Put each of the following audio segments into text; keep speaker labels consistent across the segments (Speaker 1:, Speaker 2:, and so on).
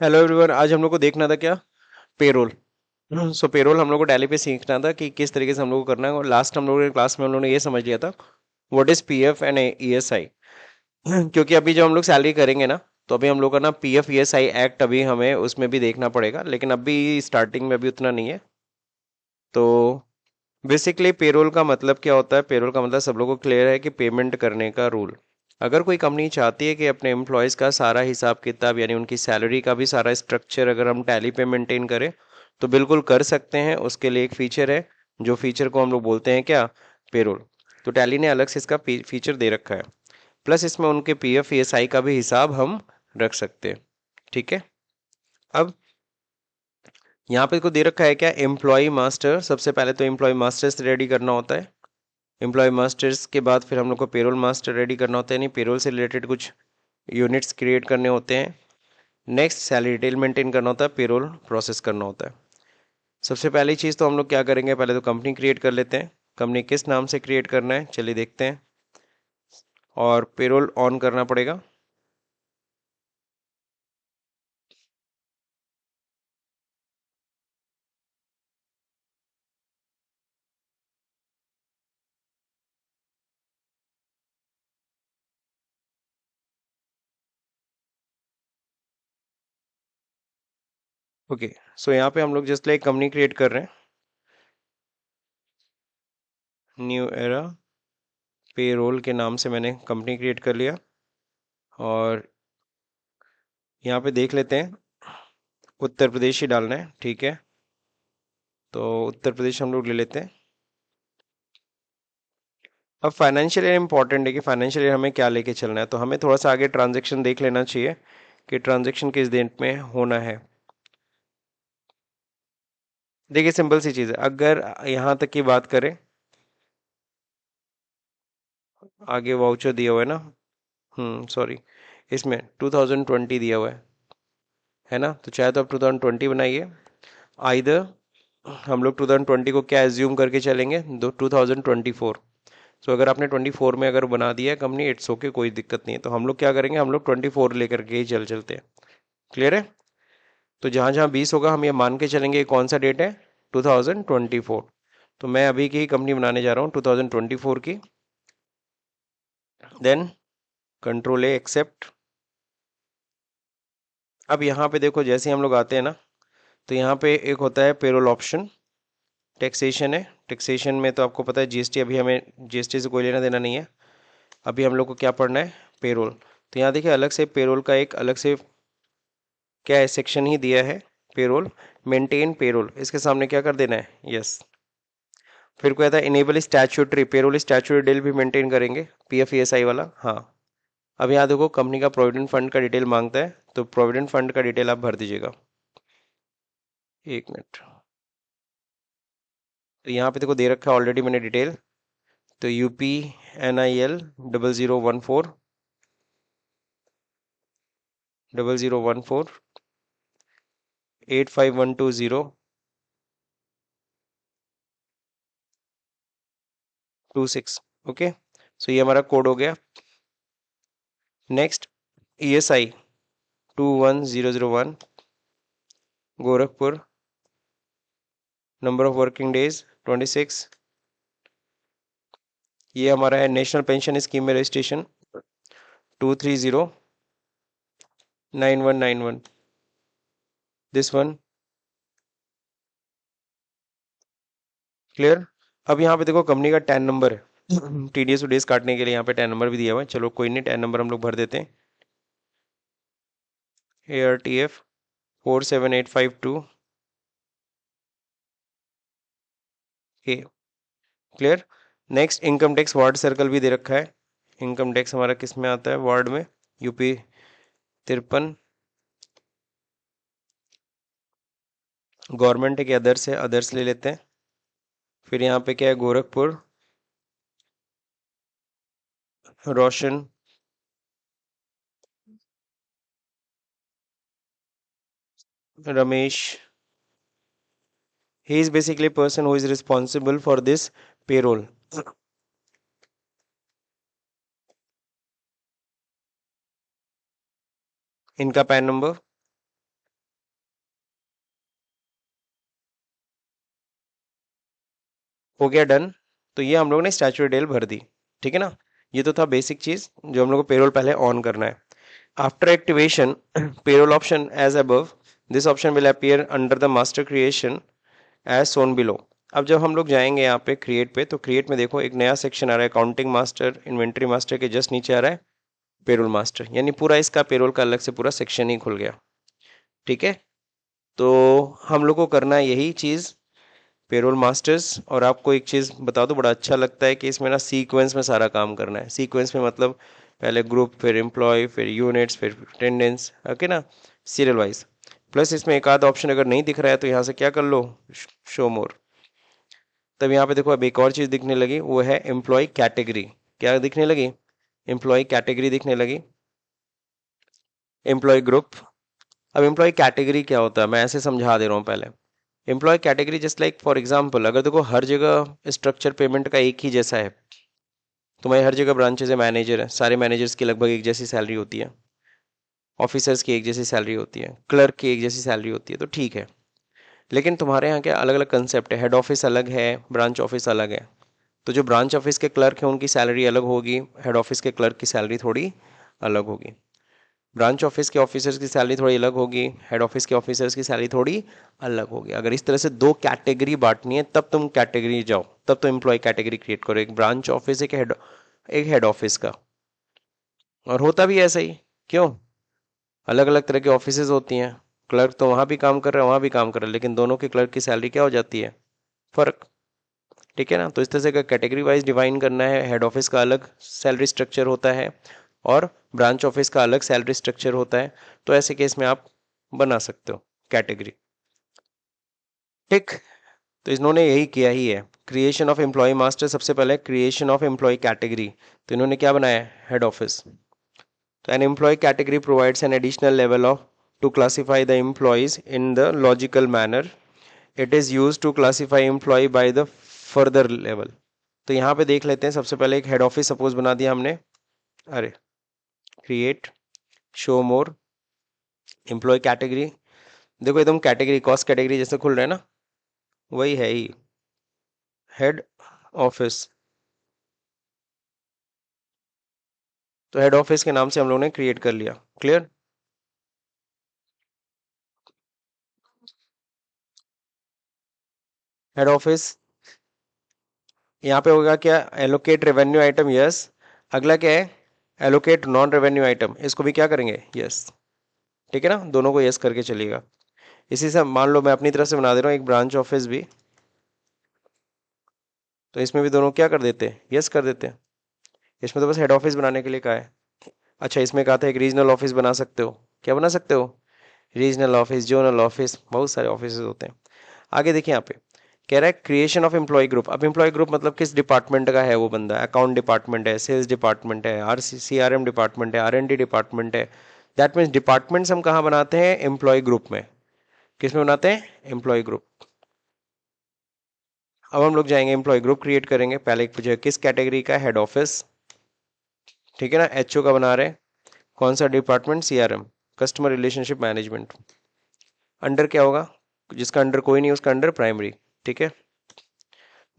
Speaker 1: Hello everyone. आज हम लोग को देखना था क्या? पेरोल। सो पेरोल हम लोग को टैली पे सीखना था कि किस तरीके से हम लोग को करना है। और लास्ट हम लोगों ने क्लास में हम लोगों ने ये समझ लिया था what is PF and ESI. क्योंकि अभी जब हम लोग सैलरी करेंगे ना, तो अभी हम लोग का ना पीएफ ईएसआई एक्ट अभी हमें उसमें भी देखना पड़ेगा, लेकिन अभी स्टार्टिंग में अभी उतना नहीं है। तो बेसिकली पेरोल का मतलब क्या होता है? पेरोल का मतलब सब लोगों को क्लियर है कि पेमेंट करने का रूल। अगर कोई कंपनी चाहती है कि अपने एम्प्लॉयज़ का सारा हिसाब किताब यानी उनकी सैलरी का भी सारा स्ट्रक्चर अगर हम टैली पे मेंटेन करें, तो बिल्कुल कर सकते हैं। उसके लिए एक फीचर है, जो फीचर को हम लोग बोलते हैं क्या? पेरोल। तो टैली ने अलग से इसका फीचर दे रखा है। प्लस इसमें उनके पीएफ ईएसआई का भी हिसाब हम रख सकते हैं। ठीक है। अब यहाँ पे को दे रखा है क्या? Employee master. सबसे पहले तो एम्प्लॉय मास्टर्स रेडी करना होता है। एम्प्लॉय मास्टर्स के बाद फिर हम लोग को पेरोल मास्टर रेडी करना होता है, यानी पेरोल से रिलेटेड कुछ यूनिट्स क्रिएट करने होते हैं। नेक्स्ट सैलरी डिटेल मेंटेन करना होता है, पेरोल प्रोसेस करना होता है। सबसे पहली चीज़ तो हम लोग क्या करेंगे, पहले तो कंपनी क्रिएट कर लेते हैं। कंपनी किस नाम से क्रिएट करना है चलिए देखते हैं। और पेरोल ऑन करना पड़ेगा। ओके। सो यहाँ पे हम लोग जस्ट लाइक कंपनी क्रिएट कर रहे हैं। न्यू एरा पेरोल के नाम से मैंने कंपनी क्रिएट कर लिया। और यहाँ पे देख लेते हैं, उत्तर प्रदेश ही डालना है, ठीक है। तो उत्तर प्रदेश हम लोग ले लेते हैं। अब फाइनेंशियल ईयर इंपॉर्टेंट है कि फाइनेंशियल ईयर हमें क्या लेके चलना है, तो हमें थोड़ा सा आगे ट्रांजैक्शन देख लेना चाहिए कि ट्रांजैक्शन किस डेट में होना है। देखिए सिंपल सी चीज़ है, अगर यहाँ तक की बात करें, आगे वाउचर दिया हुआ है ना। सॉरी, इसमें 2020 दिया हुआ है ना। तो चाहे तो आप 2020 बनाइए। आइदर हम लोग 2020 को क्या एज्यूम करके चलेंगे, दो 2024। सो अगर आपने 24 में अगर बना दिया है कंपनी, इट्स ओके, कोई दिक्कत नहीं है। तो हम लोग क्या करेंगे, हम लोग 24 लेकर के ही चलते हैं। क्लियर है? तो जहाँ जहाँ 20 होगा हम ये मान के चलेंगे ये कौन सा डेट है, 2024। तो मैं अभी की कंपनी बनाने जा रहा हूँ 2024 की। Then control A accept. अब यहाँ पे देखो, जैसे हम लोग आते हैं ना, तो यहाँ पे एक होता है पेरोल ऑप्शन। टैक्सेशन है। टैक्सेशन में तो आपको पता है जीएसटी, अभी हमें जीएसटी से कोई लेना देना नहीं है। अभी हम लोग को क्या पढ़ना है, पेरोल। तो यहाँ देखिए अलग से पेरोल का एक अलग से क्या है, सेक्शन ही दिया है। पेरोल, मेंटेन पेरोल, इसके सामने क्या कर देना है, यस। फिर को कहता है enable statutory payroll, statutory detail भी मेंटेन करेंगे, पीएफ ईएसआई वाला, हाँ। अब यहाँ देखो कंपनी का प्रोविडेंट फंड का डिटेल मांगता है, तो प्रोविडेंट फंड का डिटेल आप भर दीजिएगा। एक मिनट। तो यहाँ पे देखो दे रखा है ऑलरेडी मैंने डिटेल। तो UPNIL 0014 8512 ओके। सो ये हमारा कोड हो गया। Next, ESI 21001 Gorakhpur, number of working days 26। ये हमारा है नेशनल पेंशन स्कीम में रजिस्ट्रेशन 2309191, दिस वन। क्लियर? अब यहाँ पे देखो कंपनी का टैन नंबर है। TDS उडीएस काटने के लिए यहाँ पे टैन नंबर भी दिया हुआ है। चलो कोई नहीं, टैन नंबर हम लोग भर देते हैं। ARTF 47852 A. Clear? Next, income tax ward circle भी दे रखा है। इनकम टैक्स हमारा किस में आता है, वार्ड में, UP 53। गवर्नमेंट है कि अदर्स है, अदर्स ले लेते हैं। फिर यहाँ पे क्या है, गोरखपुर, रोशन, Ramesh. He is basically a person who is responsible for this payroll. इनका पैन नंबर हो गया डन। तो ये हम लोग ने स्टैच्यूटरी डिटेल भर दी, ठीक है ना। ये तो था बेसिक चीज जो हम लोग को पेरोल पहले ऑन करना है। After activation payroll option as above, this option will appear under the master creation as shown below. अब जब हम लोग जाएंगे यहाँ पे क्रिएट पे, तो क्रिएट में देखो एक नया सेक्शन आ रहा है, अकाउंटिंग मास्टर, इन्वेंट्री मास्टर के जस्ट नीचे आ रहा है पेरोल मास्टर, यानी पूरा इसका पेरोल का अलग से पूरा सेक्शन ही खुल गया, ठीक है। तो हम लोग को करना है यही चीज़, पेरोल मास्टर्स। और आपको एक चीज़ बता दो, बड़ा अच्छा लगता है कि इसमें ना सीक्वेंस में सारा काम करना है। सीक्वेंस में मतलब पहले ग्रुप, फिर एम्प्लॉय, फिर यूनिट्स, फिर अटेंडेंस, ओके ना, सीरियल वाइज। प्लस इसमें एक आध ऑप्शन अगर नहीं दिख रहा है तो यहाँ से क्या कर लो, शो मोर। तब यहाँ पे देखो अब एक और चीज़ दिखने लगी, वो है एम्प्लॉय कैटेगरी। क्या दिखने लगी, एम्प्लॉय कैटेगरी दिखने लगी, एम्प्लॉय ग्रुप। अब एम्प्लॉय कैटेगरी क्या होता है मैं ऐसे समझा दे रहा हूँ पहले। Employee category just like for example, अगर देखो हर जगह स्ट्रक्चर पेमेंट का एक ही जैसा है, तुम्हारी हर जगह ब्रांचेज है, मैनेजर है, सारे मैनेजर्स की लगभग एक जैसी सैलरी होती है, ऑफिसर्स की एक जैसी सैलरी होती है, क्लर्क की एक जैसी सैलरी होती है, तो ठीक है। लेकिन तुम्हारे यहाँ क्या अलग अलग कंसेप्ट है, हेड ऑफिस अलग है, ब्रांच ऑफिस अलग है। तो जो ब्रांच ऑफिस के क्लर्क हैं उनकी सैलरी अलग होगी, हेड ऑफिस के क्लर्क की सैलरी थोड़ी अलग होगी। ब्रांच ऑफिस के ऑफिसर्स की सैलरी थोड़ी अलग होगी, हेड ऑफिस के ऑफिसर्स की सैलरी थोड़ी अलग होगी। अगर इस तरह से दो कैटेगरी बांटनी है तब तुम कैटेगरी जाओ, तब तो एम्प्लॉय कैटेगरी क्रिएट करो, एक ब्रांच ऑफिस, एक हेड ऑफिस का। और होता भी ऐसा ही, क्यों, अलग अलग तरह की ऑफिसेज होती हैं, क्लर्क तो वहां भी काम कर रहा है, वहां भी काम कर रहा है, लेकिन दोनों के क्लर्क की सैलरी क्या हो जाती है, फर्क, ठीक है ना। तो इस तरह से अगर कैटेगरी वाइज डिवाइन करना है, हेड ऑफिस का अलग सैलरी स्ट्रक्चर होता है और ब्रांच ऑफिस का अलग सैलरी स्ट्रक्चर होता है, तो ऐसे केस में आप बना सकते हो कैटेगरी, ठीक। तो इन्होंने यही किया ही है, क्रिएशन ऑफ एम्प्लॉय मास्टर, सबसे पहले क्रिएशन ऑफ एम्प्लॉय कैटेगरी। तो इन्होंने क्या बनाया, हेड ऑफिस। तो an employee category provides an additional level of to classify the employees in the logical manner, it is use to classify employee by the further level. तो यहाँ पे देख लेते हैं, सबसे पहले एक हेड ऑफिस सपोज बना दिया हमने, अरे create, show more, employee category. देखो एकदम कैटेगरी कॉस्ट कैटेगरी जैसे खुल रहा है ना, वही है ही, हेड ऑफिस। तो हेड ऑफिस के नाम से हम लोगों ने क्रिएट कर लिया, क्लियर। हेड ऑफिस, यहाँ पे होगा क्या, एलोकेट रेवेन्यू आइटम, यस। अगला क्या है, एलोकेट नॉन रेवेन्यू आइटम, इसको भी क्या करेंगे, यस, ठीक है ना, दोनों को यस करके चलिएगा। इसी से मान लो मैं अपनी तरफ से बना दे रहा हूँ एक ब्रांच ऑफिस भी, तो इसमें भी दोनों क्या कर देते हैं, यस कर देते हैं। इसमें तो बस हेड ऑफिस बनाने के लिए कहा है। अच्छा, इसमें कहा था एक रीजनल ऑफिस बना सकते हो, क्या बना सकते हो, रीजनल ऑफिस, जोनल ऑफिस, बहुत सारे ऑफिस होते हैं। आगे देखिए यहाँ पे कह रहा है क्रिएशन ऑफ एम्प्लॉय ग्रुप। अब एम्प्लॉय ग्रुप मतलब किस डिपार्टमेंट का है वो बंदा, अकाउंट डिपार्टमेंट है, सेल्स डिपार्टमेंट है, CRM डिपार्टमेंट है, R&D डिपार्टमेंट है। दैट मीन्स डिपार्टमेंट्स हम कहाँ बनाते हैं, एम्प्लॉय ग्रुप में। किस में बनाते हैं, एम्प्लॉय ग्रुप। अब हम लोग जाएंगे एम्प्लॉय ग्रुप क्रिएट करेंगे, पहले एक पूछेगा किस कैटेगरी का, हेड ऑफिस, ठीक है ना, HO का बना रहे हैं, कौन सा department, CRM, customer relationship management. Under क्या होगा, जिसका अंडर कोई नहीं उसका अंडर प्राइमरी, ठीक है।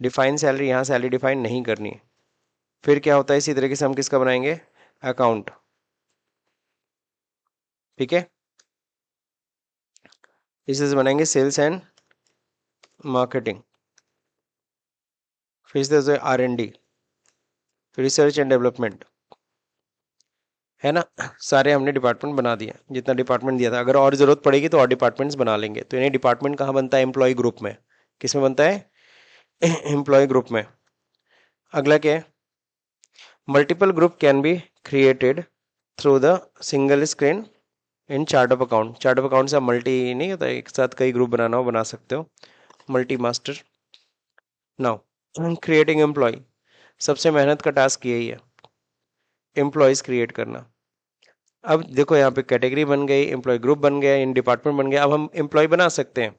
Speaker 1: डिफाइन सैलरी, यहाँ सैलरी डिफाइन नहीं करनी। फिर क्या होता है, इसी तरीके से हम किसका बनाएंगे, अकाउंट, ठीक है। इसी से बनाएंगे सेल्स एंड मार्केटिंग, फिर से R&D, फिर रिसर्च एंड डेवलपमेंट, है ना। सारे हमने डिपार्टमेंट बना दिए, जितना डिपार्टमेंट दिया था, अगर और जरूरत पड़ेगी तो और डिपार्टमेंट्स बना लेंगे। तो इन्हें डिपार्टमेंट कहाँ बनता है, एम्प्लॉय ग्रुप में। किस में बनता है, एम्प्लॉय ग्रुप में। अगला क्या है, multiple group can be created through the single screen in chart of account. Chart of account से मल्टी नहीं होता, एक साथ कई ग्रुप बनाना हो बना सकते हो, multi master. Now creating employee, सबसे मेहनत का टास्क यही है, एम्प्लॉयज क्रिएट करना। अब देखो यहाँ पे कैटेगरी बन गई, एम्प्लॉय ग्रुप बन गया, इन डिपार्टमेंट बन गया, अब हम एम्प्लॉय बना सकते हैं।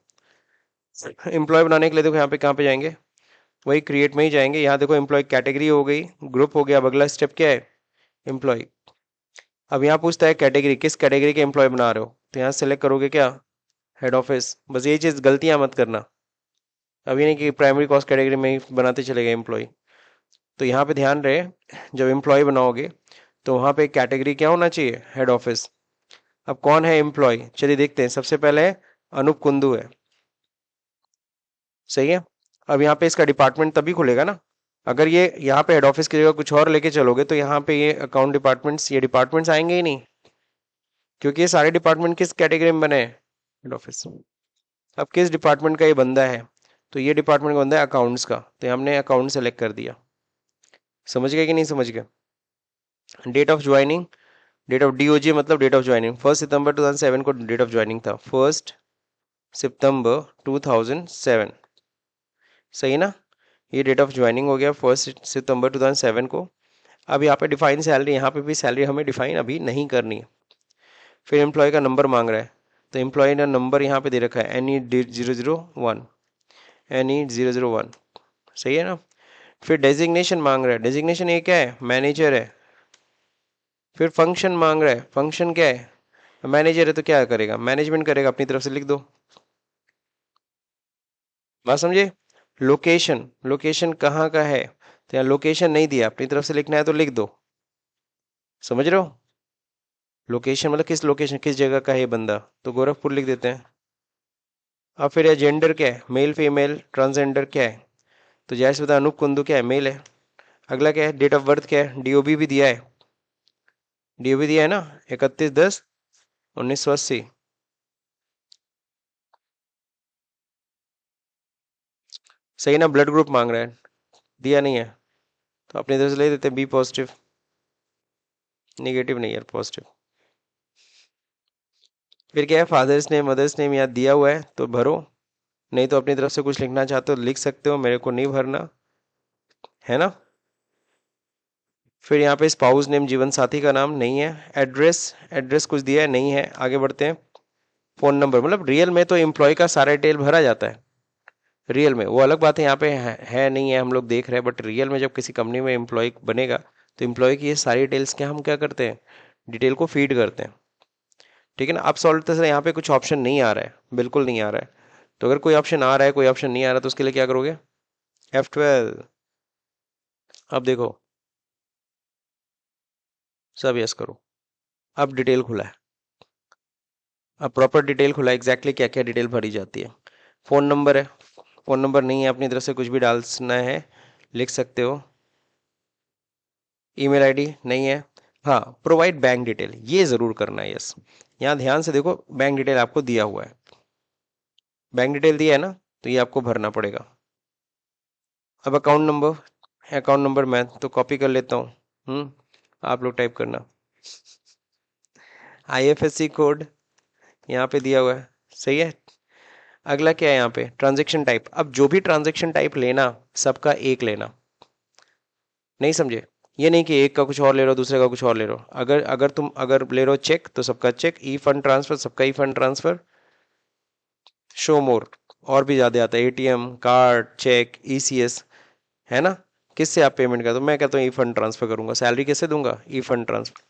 Speaker 1: एम्प्लॉय बनाने के लिए देखो यहाँ पे कहाँ पे जाएंगे, वही क्रिएट में ही जाएंगे। यहाँ देखो एम्प्लॉय कैटेगरी हो गई, ग्रुप हो गया, अब अगला स्टेप क्या है, एम्प्लॉय। अब यहाँ पूछता है कैटेगरी, किस कैटेगरी के एम्प्लॉय बना रहे हो, तो यहाँ सेलेक्ट करोगे क्या, हेड ऑफिस। बस ये चीज गलतियां मत करना, अभी नहीं कि प्राइमरी कॉस्ट कैटेगरी में ही बनाते चले गए एम्प्लॉय। तो यहाँ पे ध्यान रहे, जब एम्प्लॉय बनाओगे तो वहाँ पे कैटेगरी क्या होना चाहिए, हेड ऑफिस। अब कौन है एम्प्लॉय, चलिए देखते हैं। सबसे पहले अनूप कुंदू है, सही है। अब यहाँ पे इसका डिपार्टमेंट तभी खुलेगा ना, अगर ये यहाँ पे हेड ऑफिस की जगह कुछ और लेके चलोगे तो यहाँ पे ये अकाउंट डिपार्टमेंट्स, ये डिपार्टमेंट्स आएंगे ही नहीं, क्योंकि ये सारे डिपार्टमेंट किस कैटेगरी में बने हैं, हेड ऑफिस। अब किस डिपार्टमेंट का ये बंदा है, तो ये डिपार्टमेंट का बंदा है अकाउंट्स का, तो हमने अकाउंट सेलेक्ट कर दिया। समझ गए कि नहीं समझ गए। Date of joining, date of DOJ मतलब डेट ऑफ ज्वाइनिंग 1 सितंबर 2007 को डेट ऑफ ज्वाइनिंग था, 1 सितंबर 2007, सही ना। ये डेट ऑफ ज्वाइनिंग हो गया 1 सितंबर 2007 को। अब यहाँ पे डिफाइन सैलरी, यहाँ पे भी सैलरी हमें डिफाइन अभी नहीं करनी है। फिर एम्प्लॉय का नंबर मांग रहा है, तो एम्प्लॉय का नंबर यहाँ पे दे रखा है NE001, NE001, सही है ना। फिर डेजिग्नेशन मांग रहा है, डेजिग्नेशन ये क्या है, मैनेजर है। फिर फंक्शन मांग रहा है, फंक्शन क्या है, मैनेजर है तो क्या करेगा, मैनेजमेंट करेगा, अपनी तरफ से लिख दो। बात समझे। लोकेशन, लोकेशन कहाँ का है, तो यहाँ लोकेशन नहीं दिया, अपनी तरफ से लिखना है तो लिख दो। समझ रहे हो, लोकेशन मतलब किस लोकेशन, किस जगह का है ये बंदा, तो गोरखपुर लिख देते हैं। अब फिर जेंडर क्या है, मेल फीमेल ट्रांसजेंडर क्या है, तो जैसे बता अनूप कुंदू क्या है, मेल है। अगला क्या है, डेट ऑफ बर्थ क्या है, डीओबी भी दिया है, डीओबी दिया है ना, 31/10/1980। सही ना। ब्लड ग्रुप मांग रहा है, दिया नहीं है, तो अपनी तरफ से ले देते हैं बी पॉजिटिव, निगेटिव नहीं यार, पॉजिटिव। फिर क्या है, फादर्स नेम मदर्स नेम यहाँ दिया हुआ है तो भरो, नहीं तो अपनी तरफ से कुछ लिखना चाहते हो लिख सकते हो, मेरे को नहीं भरना है ना। फिर यहाँ पे स्पाउस नेम, जीवन साथी का नाम नहीं है। एड्रेस, एड्रेस कुछ दिया है नहीं है, आगे बढ़ते हैं। फोन नंबर, मतलब रियल में तो एम्प्लॉय का सारा डिटेल भरा जाता है, रियल में वो अलग बात है, यहाँ पे है नहीं है हम लोग देख रहे हैं, बट रियल में जब किसी कंपनी में एम्प्लॉय बनेगा तो एम्प्लॉय की ये सारी डिटेल्स क्या हम क्या करते हैं, डिटेल को फीड करते हैं। ठीक है ना। अब सॉल्व से यहाँ पे कुछ ऑप्शन नहीं आ रहा है, बिल्कुल नहीं आ रहा है, तो अगर कोई ऑप्शन आ रहा है कोई ऑप्शन नहीं आ रहा तो उसके लिए क्या करोगे, F12। अब देखो, सब यस करो। अब डिटेल खुला है, अब प्रॉपर डिटेल खुला है, एग्जैक्टली क्या क्या डिटेल भरी जाती है। फ़ोन नंबर है, फ़ोन नंबर नहीं है, अपनी तरफ से कुछ भी डालना है लिख सकते हो। ईमेल आईडी नहीं है। हाँ, प्रोवाइड बैंक डिटेल ये ज़रूर करना है, यस। यहाँ ध्यान से देखो, बैंक डिटेल आपको दिया हुआ है, बैंक डिटेल दिया है ना, तो ये आपको भरना पड़ेगा। अब अकाउंट नंबर, अकाउंट नंबर मैं तो कॉपी कर लेता हूँ, आप लोग टाइप करना। IFSC कोड यहाँ पे दिया हुआ है, सही है। अगला क्या है यहाँ पे, ट्रांजेक्शन टाइप। अब जो भी ट्रांजेक्शन टाइप लेना, सबका एक लेना, नहीं समझे। ये नहीं कि एक का कुछ और ले रहे हो दूसरे का कुछ और ले रहे हो। अगर अगर तुम अगर ले रहे हो चेक तो सबका चेक, ई फंड ट्रांसफर सबका ई फंड ट्रांसफर, शो मोर और भी ज्यादा आता है, ATM कार्ड चेक ECS, है ना। किससे आप पेमेंट कर दो, मैं कहता हूँ ई फंड ट्रांसफर करूंगा, सैलरी कैसे दूंगा, ई फंड ट्रांसफर।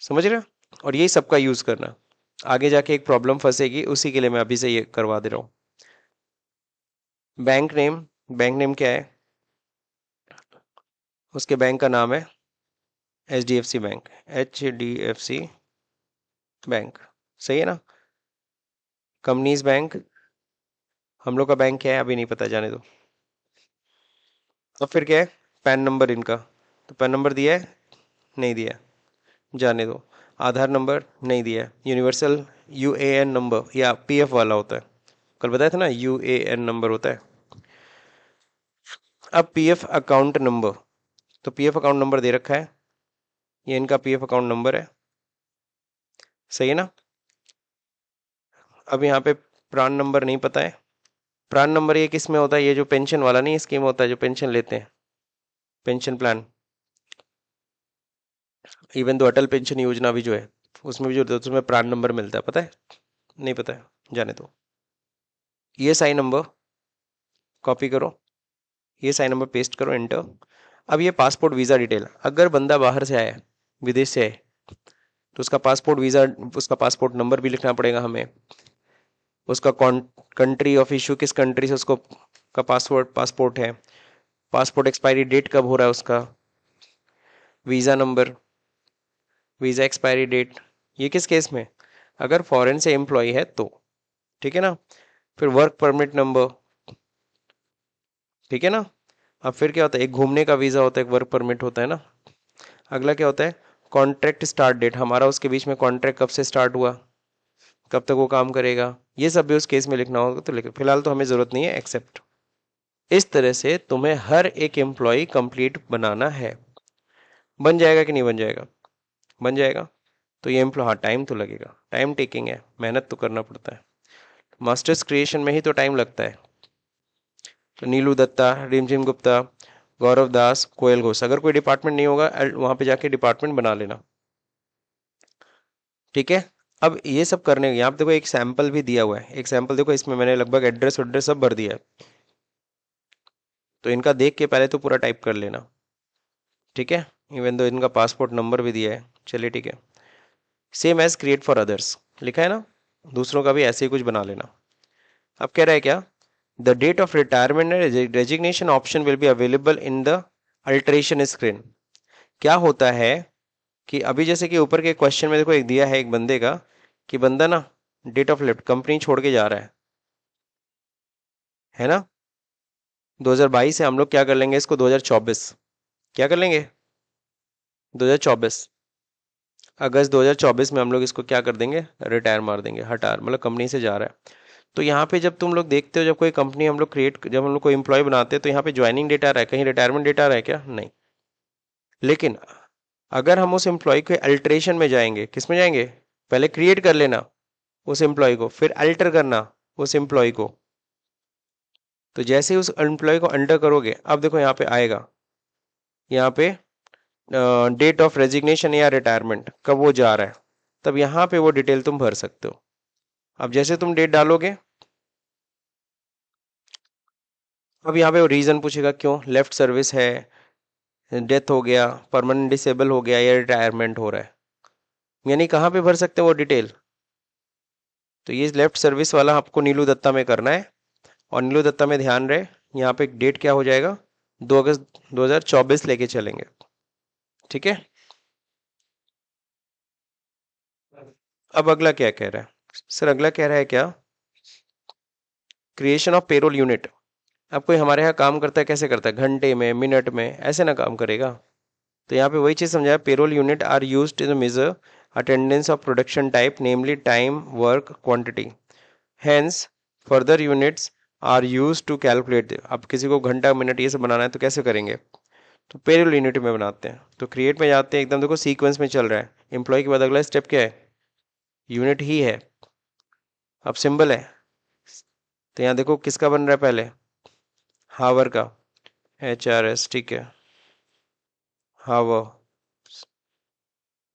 Speaker 1: समझ रहे हो, और यही सबका यूज करना। आगे जाके एक प्रॉब्लम फंसेगी, उसी के लिए मैं अभी से ये करवा दे रहा हूँ। बैंक नेम, बैंक नेम क्या है, उसके बैंक का नाम है HDFC बैंक, HDFC बैंक, सही है ना। कंपनीज बैंक, हम लोग का बैंक क्या है अभी नहीं पता, जाने दो। अब फिर क्या है, पैन नंबर इनका, तो पैन नंबर दिया है नहीं दिया, जाने दो। आधार नंबर नहीं दिया, यूनिवर्सल UAN नंबर या PF वाला होता है, कल बताया था ना UAN नंबर होता है। अब PF अकाउंट नंबर, तो PF अकाउंट नंबर दे रखा है, ये इनका PF अकाउंट नंबर है, सही है ना। अब यहाँ पे प्रान नंबर नहीं पता है। प्रान नंबर ये किस में होता है, ये जो पेंशन वाला नहीं स्कीम होता है जो पेंशन लेते हैं, पेंशन प्लान। इवन तो अटल पेंशन योजना भी जो है उसमें भी जो होता है उसमें प्रान नंबर मिलता है, पता है, नहीं पता है, जाने दो। ये साइन नंबर कॉपी करो, ये साइन नंबर पेस्ट करो, एंटर। अब ये पासपोर्ट वीज़ा डिटेल, अगर बंदा बाहर से आया, विदेश से आए, तो उसका पासपोर्ट वीज़ा, उसका पासपोर्ट नंबर भी लिखना पड़ेगा हमें। उसका कंट्री ऑफ इशू, किस कंट्री से उसको का पासपोर्ट है, पासपोर्ट एक्सपायरी डेट कब हो रहा है उसका, visa number, visa expiry date. ये किस केस में, अगर फॉरेन से एम्प्लॉय है तो, ठीक है ना। फिर वर्क परमिट नंबर, ठीक है ना। अब फिर क्या होता है, एक घूमने का वीज़ा होता है, एक वर्क परमिट होता है ना। अगला क्या होता है, कॉन्ट्रैक्ट स्टार्ट डेट, हमारा उसके बीच में कॉन्ट्रैक्ट कब से स्टार्ट हुआ, कब तक वो काम करेगा, ये सब भी उस केस में लिखना होगा। तो लिख, फिलहाल तो हमें ज़रूरत नहीं है, एक्सेप्ट। इस तरह से तुम्हें हर एक एम्प्लॉय कंप्लीट बनाना है। बन जाएगा कि नहीं बन जाएगा, बन जाएगा। तो ये एम्प्लॉय, हाँ टाइम तो लगेगा, टाइम टेकिंग है, मेहनत तो करना पड़ता है। मास्टर्स क्रिएशन में ही तो टाइम लगता है। तो नीलू दत्ता, रिमझिम गुप्ता, गौरव दास, कोयल घोष, अगर कोई डिपार्टमेंट नहीं होगा वहां पे जाके डिपार्टमेंट बना लेना, ठीक है। अब ये सब करने, यहाँ पे देखो एक सैंपल भी दिया हुआ है, एक सैंपल देखो, इसमें मैंने लगभग एड्रेस वड्रेस सब भर दिया है। तो इनका देख के पहले तो पूरा टाइप कर लेना, ठीक है। इवन दो इनका पासपोर्ट नंबर भी दिया है, चलिए ठीक है। Same as create for others लिखा है ना, दूसरों का भी ऐसे ही कुछ बना लेना। अब कह रहा है क्या, the date of retirement and resignation option will be available in the alteration screen. क्या होता है कि अभी जैसे कि ऊपर के क्वेश्चन में देखो एक दिया है एक बंदे का, कि बंदा ना डेट ऑफ लिफ्ट कंपनी छोड़ के जा रहा है ना। 2022 से हम लोग क्या कर लेंगे इसको, 2024 क्या कर लेंगे, 2024 अगस्त 2024 में हम लोग इसको क्या कर देंगे, रिटायर मार देंगे, हटा, मतलब कंपनी से जा रहा है। तो यहाँ पे जब तुम लोग देखते हो, जब कोई कंपनी हम लोग क्रिएट, जब हम लोग कोई एम्प्लॉय बनाते हैं, तो यहाँ पे ज्वाइनिंग डेट आ रहा है, कहीं रिटायरमेंट डेट आ रहा है क्या, नहीं। लेकिन अगर हम उस एम्प्लॉय के अल्टरेशन में जाएंगे, किस में जाएंगे, पहले क्रिएट कर लेना उस एम्प्लॉय को, फिर अल्टर करना उस एम्प्लॉय को। तो जैसे ही उस एम्प्लॉय को अंडर करोगे, अब देखो यहाँ पे आएगा, यहाँ पे डेट ऑफ रेजिग्नेशन या रिटायरमेंट कब वो जा रहा है, तब यहाँ पे वो डिटेल तुम भर सकते हो। अब जैसे तुम डेट डालोगे, अब यहाँ पे वो रीजन पूछेगा, क्यों लेफ्ट सर्विस है, डेथ हो गया, परमानेंट डिसेबल हो गया, या रिटायरमेंट हो रहा है, यानी कहाँ पे भर सकते हैं वो डिटेल। तो ये लेफ्ट सर्विस वाला आपको नीलू दत्ता में करना है, और नीलू दत्ता में ध्यान रहे, यहाँ पे डेट क्या हो जाएगा, 2 अगस्त 2024 लेके चलेंगे, ठीक है। अब अगला क्या कह रहा है सर, अगला कह रहा है क्या, क्रिएशन ऑफ पेरोल यूनिट। अब कोई हमारे यहाँ काम करता है, कैसे करता है, घंटे में, मिनट में, ऐसे ना काम करेगा। तो यहाँ पे वही चीज समझाया, payroll unit are used to measure attendance of production type, namely time, work, quantity. Hence further units are use to calculate. अब किसी को घंटा मिनट ये सब बनाना है तो कैसे करेंगे, तो पेरोल यूनिट में बनाते हैं। तो क्रिएट में जाते हैं, एकदम देखो सीक्वेंस में चल रहा है, एम्प्लॉय के बाद अगला स्टेप क्या है, यूनिट ही है। अब सिंबल है, तो यहाँ देखो किसका बन रहा है पहले, हावर का, HRS, ठीक है, हावर।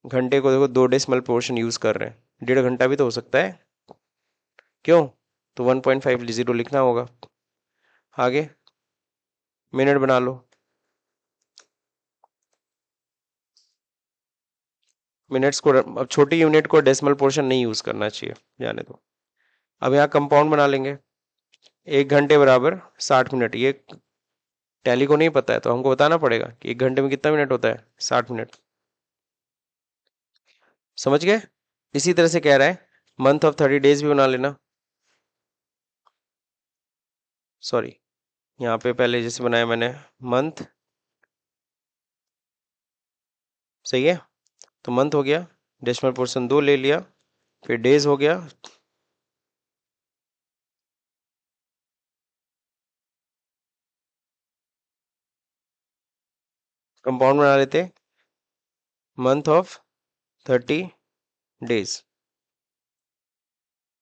Speaker 1: घंटे को देखो 2 डेसिमल पोर्शन यूज कर रहे हैं, 1.5 घंटा भी तो हो सकता है, क्यों, तो 1.50 लिखना होगा। आगे मिनट बना लो, मिनट्स को, अब छोटी यूनिट को डेसिमल पोर्शन नहीं यूज करना चाहिए, जाने दो। अब यहाँ कंपाउंड बना लेंगे, 1 घंटे बराबर 60 मिनट। ये टैली को नहीं पता है तो हमको बताना पड़ेगा कि 1 घंटे में कितना मिनट होता है, 60 मिनट। समझ गए। इसी तरह से कह रहा है मंथ ऑफ 30 डेज भी बना लेना, सॉरी, यहाँ पे पहले जैसे बनाया मैंने मंथ, सही है। तो मंथ हो गया, डेसिमल पोर्शन 2 ले लिया, फिर डेज हो गया, कंपाउंड बना लेते, मंथ ऑफ 30 डेज।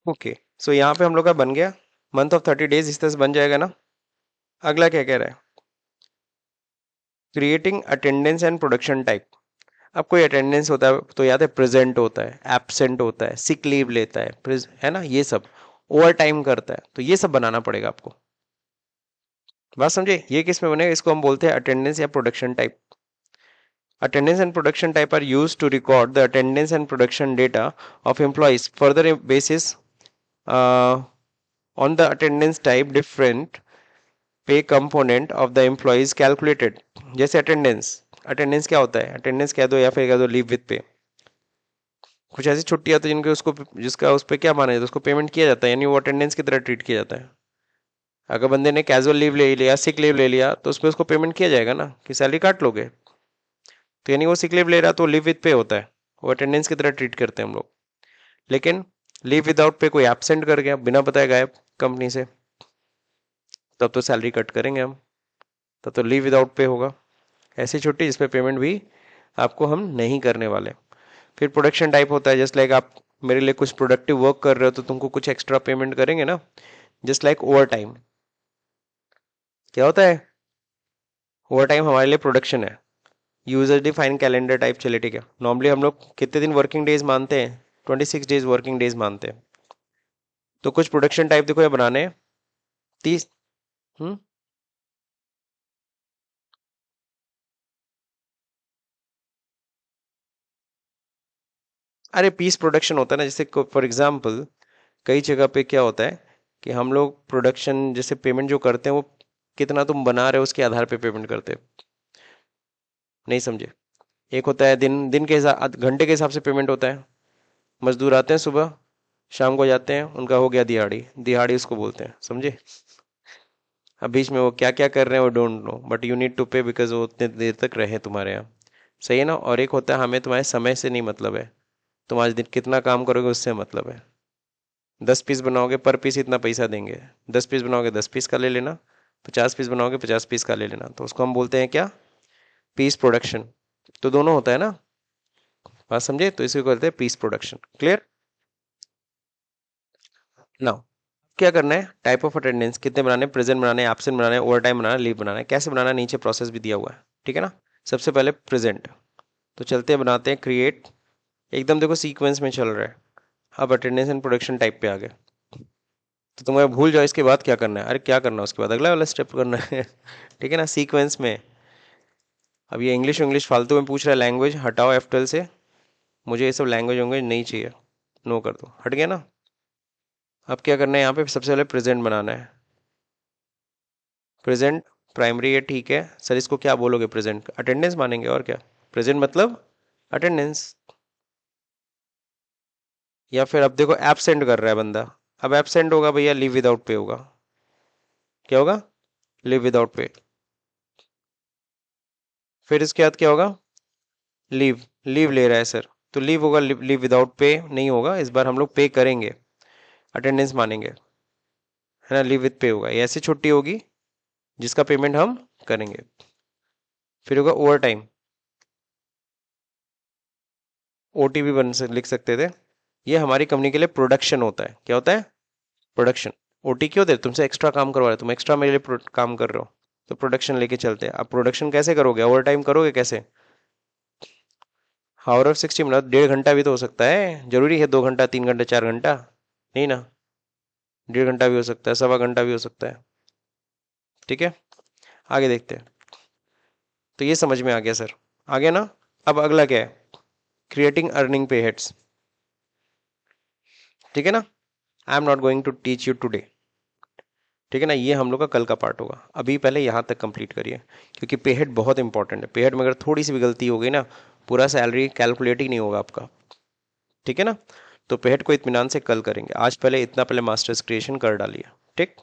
Speaker 1: ओके, सो यहाँ पे हम लोग का बन गया मंथ ऑफ 30 डेज, इस तरह से बन जाएगा ना। अगला क्या कह रहा है, creating attendance and production type. अब कोई अटेंडेंस होता है तो याद है प्रेजेंट होता है, एब्सेंट होता है, सिक लीव लेता है, है ना, ये सब ओवर टाइम करता है, तो ये सब बनाना पड़ेगा आपको। बात समझे, ये किस में बनेगा, इसको हम बोलते हैं अटेंडेंस या production type. Attendance and production type are used to record the attendance and production data of employees. Further basis, on the attendance type different pay component of the employ is calculated. जैसे attendance, attendance क्या होता है, attendance कह दो या फिर कह दो लीव विद पे। कुछ ऐसी छुट्टियां तो जिनके उसको जिसका उस पर क्या माना जाता है, उसको पेमेंट किया जाता है, यानी वो अटेंडेंस की तरह ट्रीट किया जाता है। अगर बंदे ने कैजुअल लीव ले लिया, सिक लीव ले लिया, तो उस पर उसको पेमेंट किया जाएगा ना कि सैलरी काट लोगे। तो यानी वो सिक लीव ले रहा तो लीव विद पे होता है, वो अटेंडेंस की तरह ट्रीट करते हैं हम लोग। लेकिन लीव विदाउट पे, कोई एबसेंट कर गया बिना बताए गायब कंपनी से, तब तो सैलरी कट करेंगे हम, तब तो लीव विदाउट पे होगा। ऐसी छुट्टी जिसपे पेमेंट भी आपको हम नहीं करने वाले। फिर प्रोडक्शन टाइप होता है, जस्ट लाइक आप मेरे लिए कुछ प्रोडक्टिव वर्क कर रहे हो तो तुमको कुछ एक्स्ट्रा पेमेंट करेंगे ना, जस्ट लाइक ओवर टाइम। क्या होता है ओवर टाइम? हमारे लिए प्रोडक्शन है। यूजर डिफाइन कैलेंडर टाइप चले, ठीक है। नॉर्मली हम लोग कितने दिन वर्किंग डेज मानते हैं? 26 डेज वर्किंग डेज मानते हैं। तो कुछ प्रोडक्शन टाइप देखो ये बनाने हैं। 30। हम्म। अरे पीस प्रोडक्शन होता है ना, जैसे फॉर एग्जांपल कई जगह पे क्या होता है कि हम लोग प्रोडक्शन जैसे पेमेंट जो करते हैं वो कितना तुम बना रहे हो उसके आधार पे पेमेंट करते हैं। नहीं समझे? एक होता है दिन, दिन के हिसाब, घंटे के हिसाब से पेमेंट होता है। मजदूर आते हैं सुबह, शाम को जाते हैं, उनका हो गया दिहाड़ी, दिहाड़ी उसको बोलते हैं, समझे? अब बीच में वो क्या क्या कर रहे हैं वो don't know, but you need to pay because वो उतने देर तक रहे तुम्हारे यहाँ। सही है ना? और एक होता है हमें तुम्हारे समय से नहीं मतलब है, तुम आज दिन कितना काम करोगे उससे मतलब है। 10 पीस बनाओगे पर पीस इतना पैसा देंगे, 10 पीस बनाओगे 10 पीस का ले लेना, 50 पीस बनाओगे 50 पीस का ले लेना, तो उसको हम बोलते हैं क्या? Piece production. तो दोनों होता है ना, बात समझे? तो इसी को कहते हैं पीस प्रोडक्शन। क्लियर? नाउ क्या करना है, टाइप ऑफ अटेंडेंस कितने बनाने, प्रेजेंट बनाने, एब्सेंट बनाने, ओवर टाइम बनाना, लीव बनाना है, कैसे बनाना है, नीचे प्रोसेस भी दिया हुआ है, ठीक है ना। सबसे पहले प्रेजेंट, तो चलते हैं बनाते हैं क्रिएट। एकदम देखो सीक्वेंस में चल रहा है। अब अटेंडेंस एंड प्रोडक्शन टाइप पे आ गए, तो तुम्हें भूल जाओ इसके बाद क्या करना है। अरे क्या करना है उसके बाद, अगला वाला स्टेप करना है ठीक है ना, सीक्वेंस में। अब ये इंग्लिश इंग्लिश फालतू में पूछ रहा है, लैंग्वेज हटाओ F12 से, मुझे ये सब लैंग्वेज वैंग्वेज नहीं चाहिए, नो कर दो, हट गया ना। अब क्या करना है, यहाँ पे सबसे पहले प्रेजेंट बनाना है। प्रेजेंट प्राइमरी है, ठीक है सर, इसको क्या बोलोगे? प्रेजेंट अटेंडेंस मानेंगे और क्या। प्रेजेंट मतलब अटेंडेंस। या फिर अब देखो एबसेंट कर रहा है बंदा, अब एबसेंट होगा भैया लीव विदाउट पे होगा। क्या होगा? Leave without pay. फिर इसके बाद क्या होगा? लीव, लीव ले रहा है सर, तो लीव होगा, लीव विदाउट पे नहीं होगा, इस बार हम लोग पे करेंगे, अटेंडेंस मानेंगे, है ना। लीव विद पे होगा, ये ऐसी छुट्टी होगी जिसका पेमेंट हम करेंगे। फिर होगा ओवर टाइम, ओटी भी लिख सकते थे। ये हमारी कंपनी के लिए प्रोडक्शन होता है। क्या होता है? प्रोडक्शन। ओटी क्यों दे? तुमसे एक्स्ट्रा काम करवा रहे, तुम एक्स्ट्रा मेरे लिए काम कर रहे हो, तो प्रोडक्शन लेके चलते हैं। अब प्रोडक्शन कैसे करोगे, ओवर टाइम करोगे कैसे? हावर ऑफ 60 मिनट, 1.5 घंटा भी तो हो सकता है, जरूरी है 2 घंटा 3 घंटा 4 घंटा? नहीं ना, 1.5 घंटा भी हो सकता है, 1.25 घंटा भी हो सकता है। ठीक है, आगे देखते हैं। तो ये समझ में आ गया सर, आ गया ना। अब अगला क्या है? क्रिएटिंग अर्निंग पे हेड्स, ठीक है ना। I am not going to teach you today, ठीक है ना, ये हम लोग का कल का पार्ट होगा। अभी पहले यहाँ तक कंप्लीट करिए, क्योंकि पे हेड बहुत इंपॉर्टेंट है। पे हेड में अगर थोड़ी सी भी गलती हो गई ना, पूरा सैलरी कैलकुलेट ही नहीं होगा आपका, ठीक है ना। तो पे हेड को इत्मीनान से कल करेंगे, आज पहले इतना पहले मास्टर्स क्रिएशन कर डालिए, ठीक।